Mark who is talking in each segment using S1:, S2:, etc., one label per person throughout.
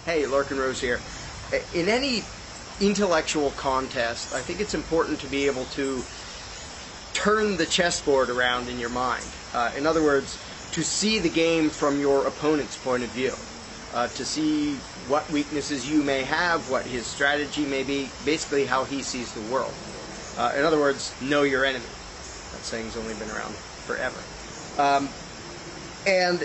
S1: Hey, Larkin Rose here. In any intellectual contest, I think it's important to be able to turn the chessboard around in your mind. In other words, to see the game from your opponent's point of view. To see what weaknesses you may have, what his strategy may be, basically how he sees the world. In other words, know your enemy. That saying's only been around forever. And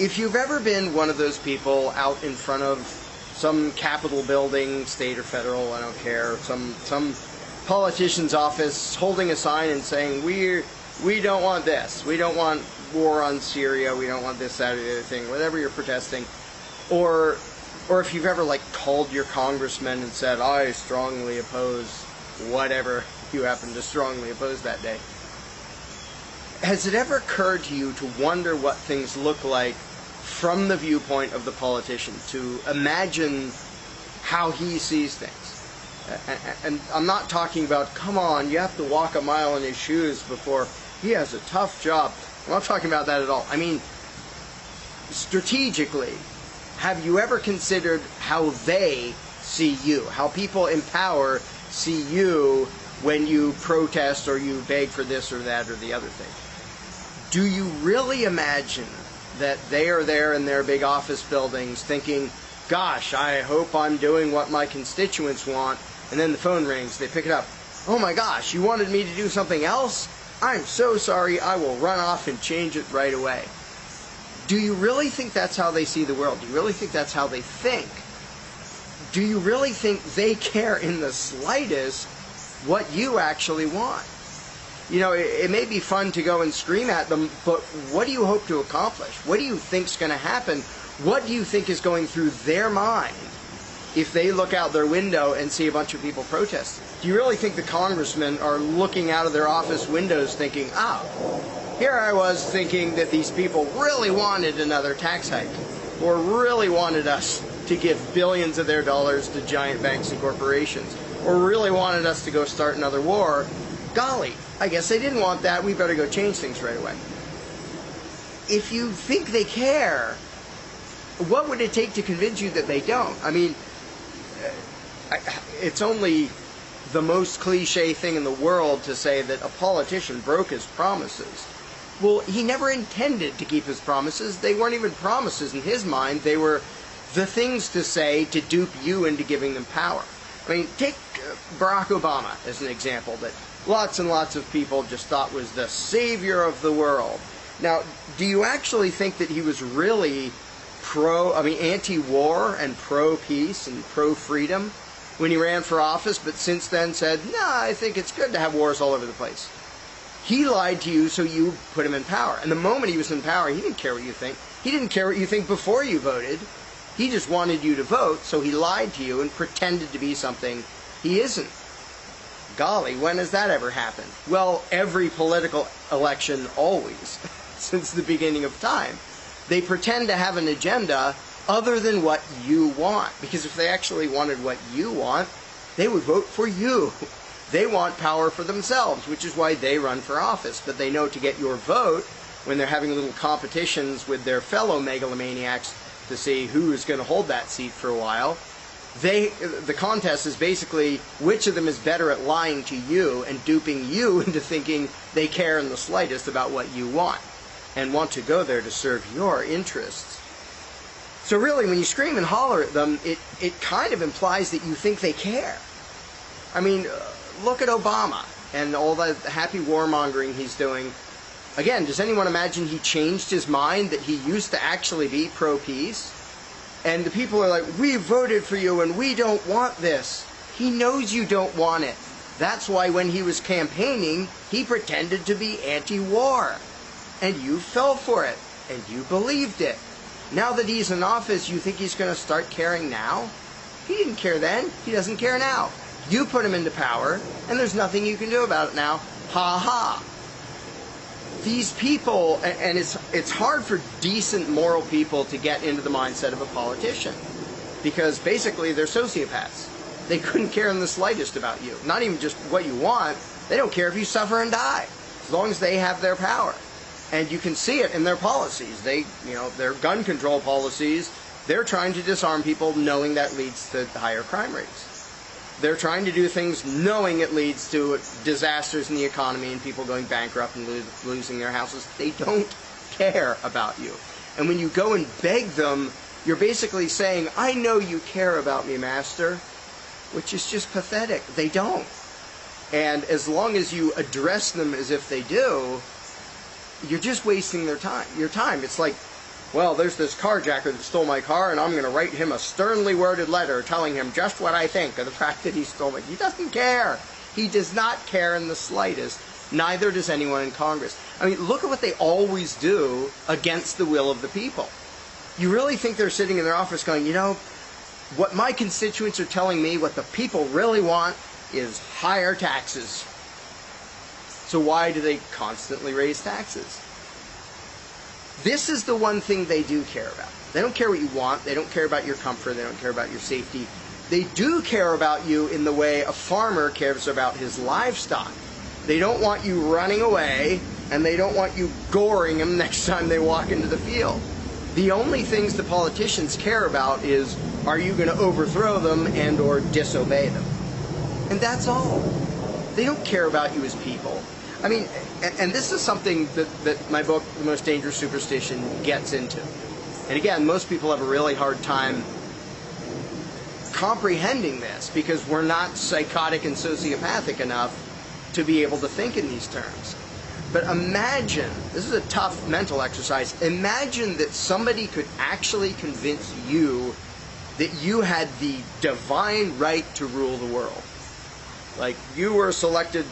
S1: if you've ever been one of those people out in front of some Capitol building, state or federal, I don't care, some politician's office holding a sign and saying, we don't want this, we don't want war on Syria, we don't want this, that, or the other thing, whatever you're protesting, or if you've ever called your congressman and said, I strongly oppose whatever you happen to strongly oppose that day. Has it ever occurred to you to wonder what things look like from the viewpoint of the politician, to imagine how he sees things? And I'm not talking about, come on, you have to walk a mile in his shoes before he has a tough job. I'm not talking about that at all. I mean, strategically, have you ever considered how they see you, how people in power see you when you protest or you beg for this or that or the other thing? Do you really imagine that they are there in their big office buildings thinking, gosh, I hope I'm doing what my constituents want, and then the phone rings, they pick it up, oh my gosh, you wanted me to do something else? I'm so sorry, I will run off and change it right away. Do you really think that's how they see the world? Do you really think that's how they think? Do you really think they care in the slightest what you actually want? You know, it may be fun to go and scream at them, but what do you hope to accomplish? What do you think's going to happen? What do you think is going through their mind if they look out their window and see a bunch of people protesting? Do you really think the congressmen are looking out of their office windows thinking, here I was thinking that these people really wanted another tax hike, or really wanted us to give billions of their dollars to giant banks and corporations, or really wanted us to go start another war? Golly, I guess they didn't want that. We better go change things right away. If you think they care, what would it take to convince you that they don't? I mean, it's only the most cliche thing in the world to say that a politician broke his promises. Well, he never intended to keep his promises. They weren't even promises in his mind. They were the things to say to dupe you into giving them power. I mean, take Barack Obama as an example that lots and lots of people just thought was the savior of the world. Now, do you actually think that he was really anti-war and pro-peace and pro-freedom when he ran for office, but since then said, I think it's good to have wars all over the place? He lied to you, so you put him in power. And the moment he was in power, he didn't care what you think. He didn't care what you think before you voted. He just wanted you to vote, so he lied to you and pretended to be something he isn't. Golly, when has that ever happened? Well, every political election, always, since the beginning of time. They pretend to have an agenda other than what you want. Because if they actually wanted what you want, they would vote for you. They want power for themselves, which is why they run for office. But they know to get your vote, when they're having little competitions with their fellow megalomaniacs to see who is going to hold that seat for a while, the contest is basically which of them is better at lying to you and duping you into thinking they care in the slightest about what you want and want to go there to serve your interests. So really, when you scream and holler at them, it kind of implies that you think they care. I mean, look at Obama and all the happy warmongering he's doing. Again, does anyone imagine he changed his mind, that he used to actually be pro-peace? And the people are like, we voted for you and we don't want this. He knows you don't want it. That's why when he was campaigning, he pretended to be anti-war. And you fell for it. And you believed it. Now that he's in office, you think he's going to start caring now? He didn't care then. He doesn't care now. You put him into power, and there's nothing you can do about it now. Ha ha. These people, and it's hard for decent moral people to get into the mindset of a politician, because basically they're sociopaths. They couldn't care in the slightest about you. Not even just what you want. They don't care if you suffer and die, as long as they have their power. And you can see it in their policies. Their gun control policies They're trying to disarm people knowing that leads to higher crime rates. They're trying to do things knowing it leads to disasters in the economy and people going bankrupt and losing their houses. They don't care about you. And when you go and beg them, you're basically saying, I know you care about me, master, which is just pathetic. They don't. And as long as you address them as if they do, you're just wasting their time. Your time. It's like, well, there's this carjacker that stole my car, and I'm going to write him a sternly worded letter telling him just what I think of the fact that he stole it. He doesn't care. He does not care in the slightest. Neither does anyone in Congress. I mean, look at what they always do against the will of the people. You really think they're sitting in their office going, you know, what my constituents are telling me, what the people really want is higher taxes. So why do they constantly raise taxes? This is the one thing they do care about. They don't care what you want. They don't care about your comfort. They don't care about your safety. They do care about you in the way a farmer cares about his livestock. They don't want you running away, and they don't want you goring them next time they walk into the field. The only things the politicians care about is, are you going to overthrow them and or disobey them? And that's all. They don't care about you as people. I mean, and this is something that my book, The Most Dangerous Superstition, gets into. And again, most people have a really hard time comprehending this because we're not psychotic and sociopathic enough to be able to think in these terms. But imagine, this is a tough mental exercise, imagine that somebody could actually convince you that you had the divine right to rule the world. Like, you were selected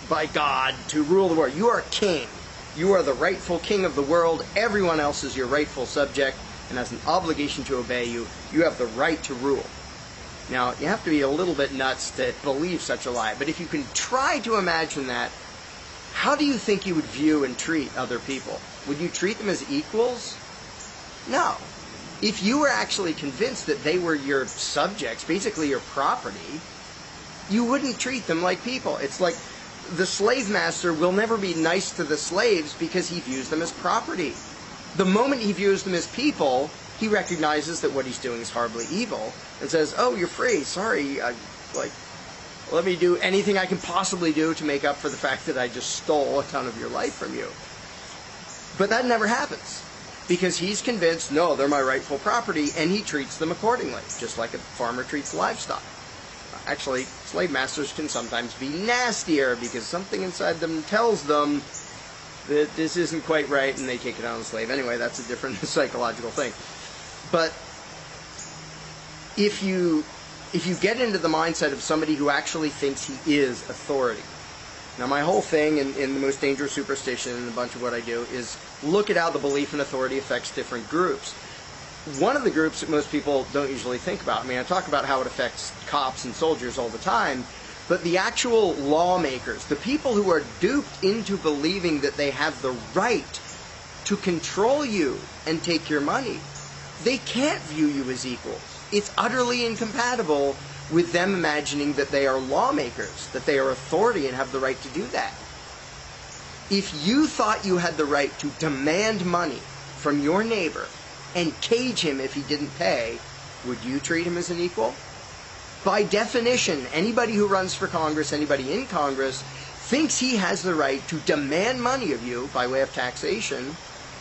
S1: by God to rule the world. You are a king. You are the rightful king of the world. Everyone else is your rightful subject and has an obligation to obey you. You have the right to rule. Now, you have to be a little bit nuts to believe such a lie, but if you can try to imagine that, how do you think you would view and treat other people? Would you treat them as equals? No. If you were actually convinced that they were your subjects, basically your property, you wouldn't treat them like people. It's like the slave master will never be nice to the slaves because he views them as property. The moment he views them as people, he recognizes that what he's doing is horribly evil and says, oh, you're free, sorry, let me do anything I can possibly do to make up for the fact that I just stole a ton of your life from you. But that never happens because he's convinced, no, they're my rightful property, and he treats them accordingly, just like a farmer treats livestock. Actually, slave masters can sometimes be nastier because something inside them tells them that this isn't quite right and they take it on the slave. Anyway, that's a different psychological thing. But if you get into the mindset of somebody who actually thinks he is authority. Now, my whole thing in The Most Dangerous Superstition and a bunch of what I do is look at how the belief in authority affects different groups. One of the groups that most people don't usually think about, I mean, I talk about how it affects cops and soldiers all the time, but the actual lawmakers, the people who are duped into believing that they have the right to control you and take your money, they can't view you as equals. It's utterly incompatible with them imagining that they are lawmakers, that they are authority and have the right to do that. If you thought you had the right to demand money from your neighbor and cage him if he didn't pay, would you treat him as an equal? By definition, anybody who runs for Congress, anybody in Congress, thinks he has the right to demand money of you by way of taxation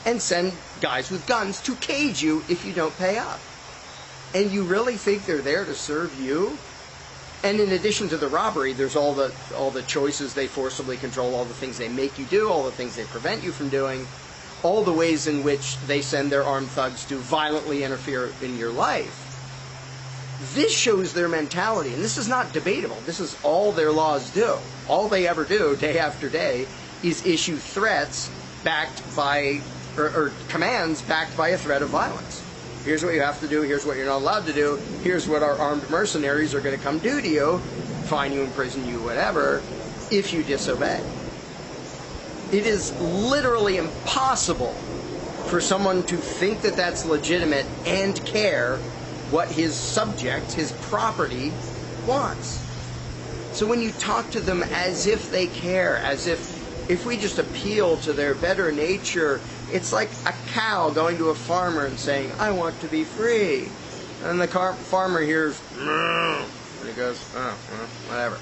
S1: and send guys with guns to cage you if you don't pay up. And you really think they're there to serve you? And in addition to the robbery, there's all the choices they forcibly control, all the things they make you do, all the things they prevent you from doing, all the ways in which they send their armed thugs to violently interfere in your life. This shows their mentality, and this is not debatable. This is all their laws do. All they ever do, day after day, is issue threats backed by, or commands backed by a threat of violence. Here's what you have to do, here's what you're not allowed to do, here's what our armed mercenaries are going to come do to you, fine you, imprison you, whatever, if you disobey. It is literally impossible for someone to think that that's legitimate and care what his subject, his property, wants. So when you talk to them as if they care, as if we just appeal to their better nature, It's like a cow going to a farmer and saying, I want to be free. And the farmer hears, moo, and he goes, oh, well, whatever.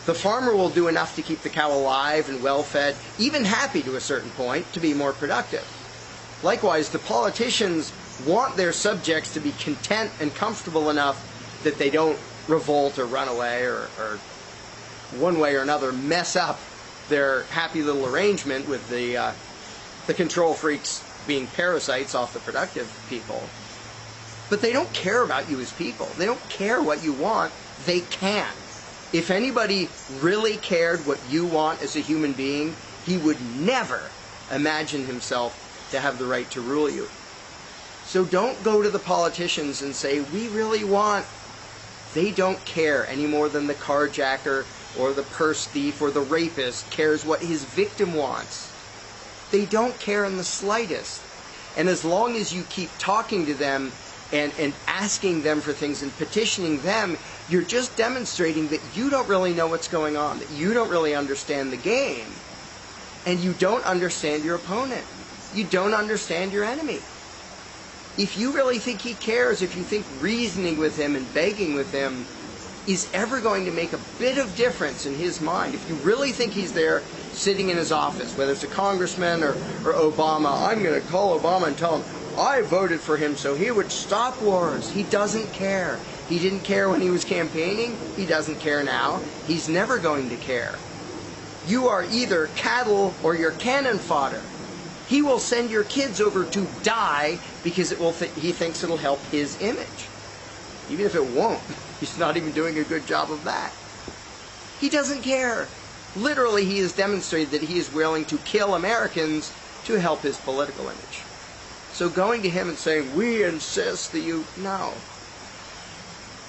S1: The farmer will do enough to keep the cow alive and well-fed, even happy to a certain point, to be more productive. Likewise, the politicians want their subjects to be content and comfortable enough that they don't revolt or run away or one way or another mess up their happy little arrangement with the control freaks being parasites off the productive people. But they don't care about you as people. They don't care what you want. They can. If anybody really cared what you want as a human being, he would never imagine himself to have the right to rule you. So don't go to the politicians and say, we really want. They don't care any more than the carjacker or the purse thief or the rapist cares what his victim wants. They don't care in the slightest. And as long as you keep talking to them and asking them for things and petitioning them, you're just demonstrating that you don't really know what's going on, that you don't really understand the game, and you don't understand your opponent. You don't understand your enemy. If you really think he cares, if you think reasoning with him and begging with him is ever going to make a bit of difference in his mind, if you really think he's there sitting in his office, whether it's a congressman or Obama, I'm going to call Obama and tell him, I voted for him so he would stop wars. He doesn't care. He didn't care when he was campaigning. He doesn't care now. He's never going to care. You are either cattle or you're cannon fodder. He will send your kids over to die because he thinks it'll help his image. Even if it won't. He's not even doing a good job of that. He doesn't care. Literally, he has demonstrated that he is willing to kill Americans to help his political image. So going to him and saying, we insist that you... No.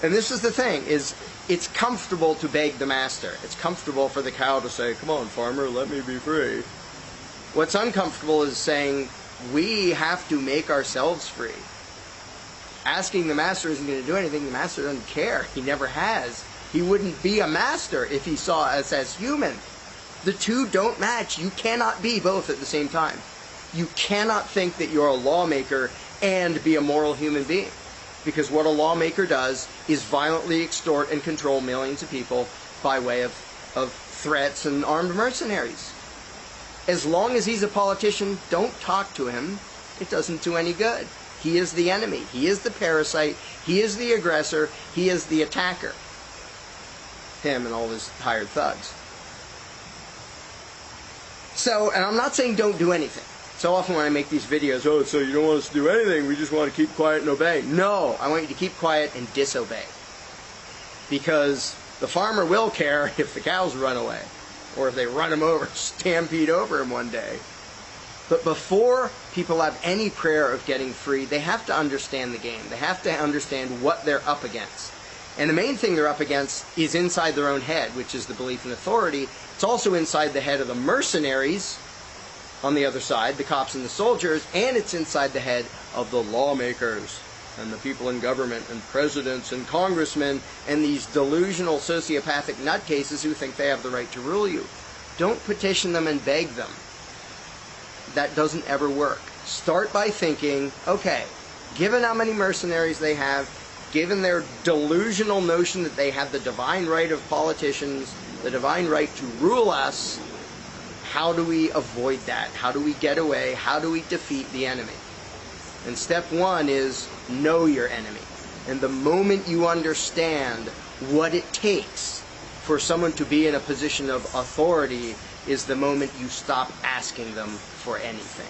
S1: And this is the thing, is it's comfortable to beg the master. It's comfortable for the cow to say, come on, farmer, let me be free. What's uncomfortable is saying, we have to make ourselves free. Asking the master isn't going to do anything. The master doesn't care. He never has. He wouldn't be a master if he saw us as human. The two don't match. You cannot be both at the same time. You cannot think that you're a lawmaker and be a moral human being. Because what a lawmaker does is violently extort and control millions of people by way of threats and armed mercenaries. As long as he's a politician, don't talk to him. It doesn't do any good. He is the enemy. He is the parasite. He is the aggressor. He is the attacker. Him and all his hired thugs. So, and I'm not saying don't do anything. So often when I make these videos, oh, so you don't want us to do anything, we just want to keep quiet and obey. No, I want you to keep quiet and disobey. Because the farmer will care if the cows run away. Or if they run him over, stampede over him one day. But before people have any prayer of getting free, they have to understand the game. They have to understand what they're up against. And the main thing they're up against is inside their own head, which is the belief in authority. It's also inside the head of the mercenaries on the other side, the cops and the soldiers, and it's inside the head of the lawmakers and the people in government and presidents and congressmen and these delusional sociopathic nutcases who think they have the right to rule you. Don't petition them and beg them. That doesn't ever work. Start by thinking, okay, given how many mercenaries they have, given their delusional notion that they have the divine right of politicians, the divine right to rule us, how do we avoid that? How do we get away? How do we defeat the enemy? And step one is know your enemy. And the moment you understand what it takes for someone to be in a position of authority is the moment you stop asking them for anything.